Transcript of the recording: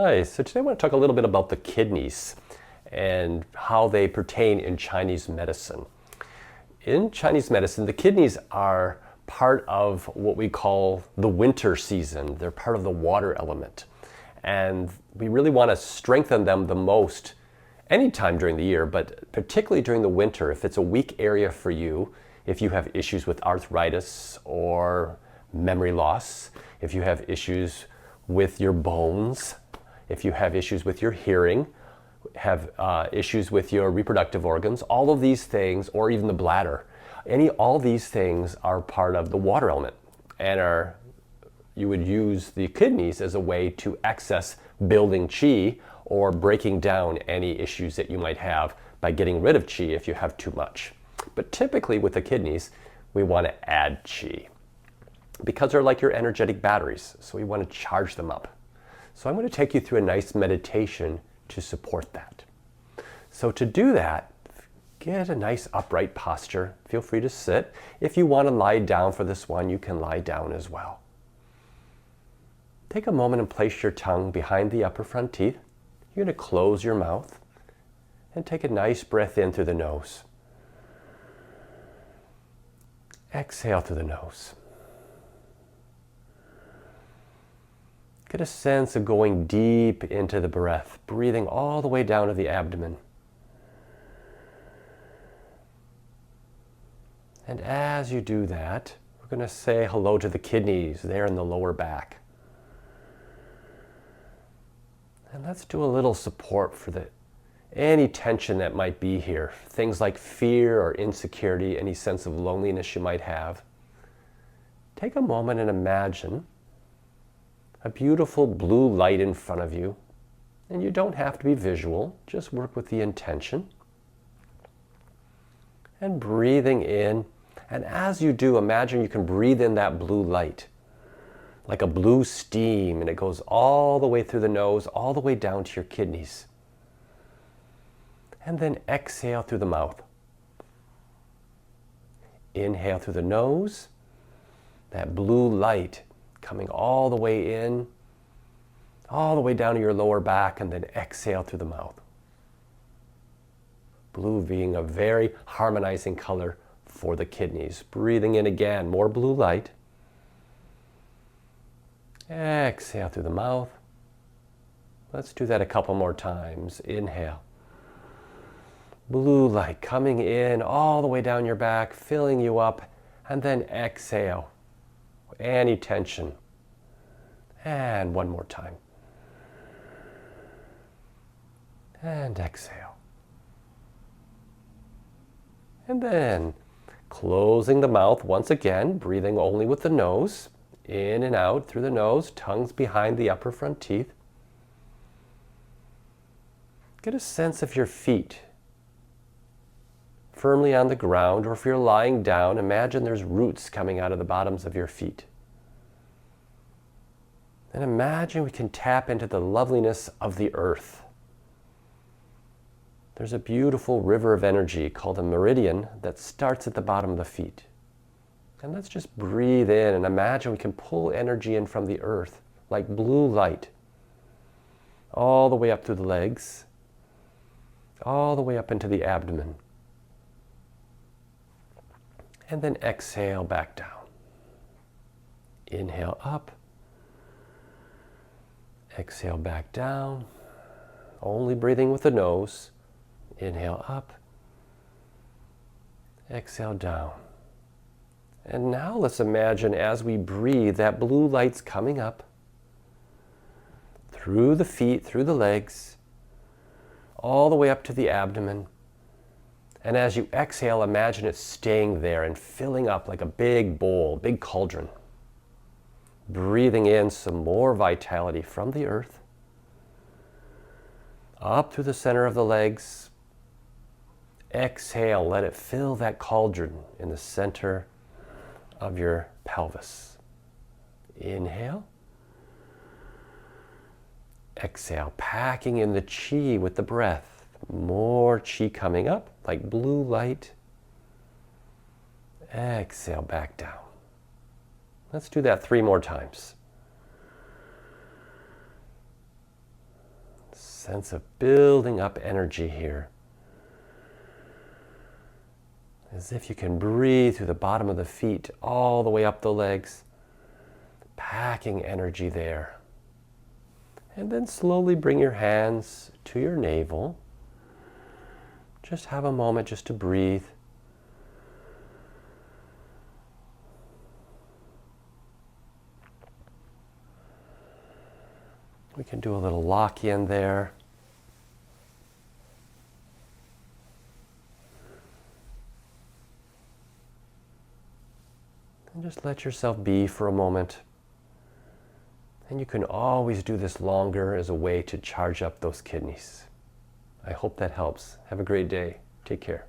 Hi, so today I want to talk a little bit about the kidneys and how they pertain in Chinese medicine. In Chinese medicine, the kidneys are part of what we call the winter season. They're part of the water element. And we really want to strengthen them the most anytime during the year, but particularly during the winter. If it's a weak area for you, if you have issues with arthritis or memory loss, if you have issues with your bones, if you have issues with your hearing, have issues with your reproductive organs, all of these things, or even the bladder, all these things are part of the water element, and you would use the kidneys as a way to access building qi or breaking down any issues that you might have by getting rid of qi if you have too much. But typically with the kidneys, we want to add qi because they're like your energetic batteries, so we want to charge them up. So I'm going to take you through a nice meditation to support that. So to do that, get a nice upright posture. Feel free to sit. If you want to lie down for this one, you can lie down as well. Take a moment and place your tongue behind the upper front teeth. You're going to close your mouth and take a nice breath in through the nose. Exhale through the nose. Get a sense of going deep into the breath, breathing all the way down to the abdomen. And as you do that, we're going to say hello to the kidneys there in the lower back. And let's do a little support for any tension that might be here. Things like fear or insecurity, any sense of loneliness you might have. Take a moment and imagine a beautiful blue light in front of you. And you don't have to be visual, just work with the intention. And breathing in. And as you do, imagine you can breathe in that blue light, like a blue steam, and it goes all the way through the nose, all the way down to your kidneys. And then exhale through the mouth. Inhale through the nose, that blue light coming all the way in, all the way down to your lower back, and then exhale through the mouth. Blue being a very harmonizing color for the kidneys. Breathing in again, more blue light. Exhale through the mouth. Let's do that a couple more times. Inhale. Blue light coming in all the way down your back, filling you up, and then exhale. Any tension. And one more time. And exhale. And then closing the mouth once again, breathing only with the nose. In and out through the nose, tongue's behind the upper front teeth. Get a sense of your feet firmly on the ground, or if you're lying down, imagine there's roots coming out of the bottoms of your feet. And imagine we can tap into the loveliness of the earth. There's a beautiful river of energy called a meridian that starts at the bottom of the feet. And let's just breathe in and imagine we can pull energy in from the earth like blue light all the way up through the legs, all the way up into the abdomen. And then exhale back down. Inhale up. Exhale back down. Only breathing with the nose. Inhale up. Exhale down. And now let's imagine as we breathe that blue light's coming up through the feet, through the legs, all the way up to the abdomen. And as you exhale, imagine it staying there and filling up like a big bowl, big cauldron. Breathing in some more vitality from the earth, up through the center of the legs. Exhale, let it fill that cauldron in the center of your pelvis. Inhale. Exhale, packing in the qi with the breath. More qi coming up like blue light. Exhale back down. Let's do that 3 more times. sense of building up energy here. As if you can breathe through the bottom of the feet all the way up the legs, packing energy there. And then slowly bring your hands to your navel. Just have a moment just to breathe. We can do a little lock-in there. And just let yourself be for a moment. And you can always do this longer as a way to charge up those kidneys. I hope that helps. Have a great day. Take care.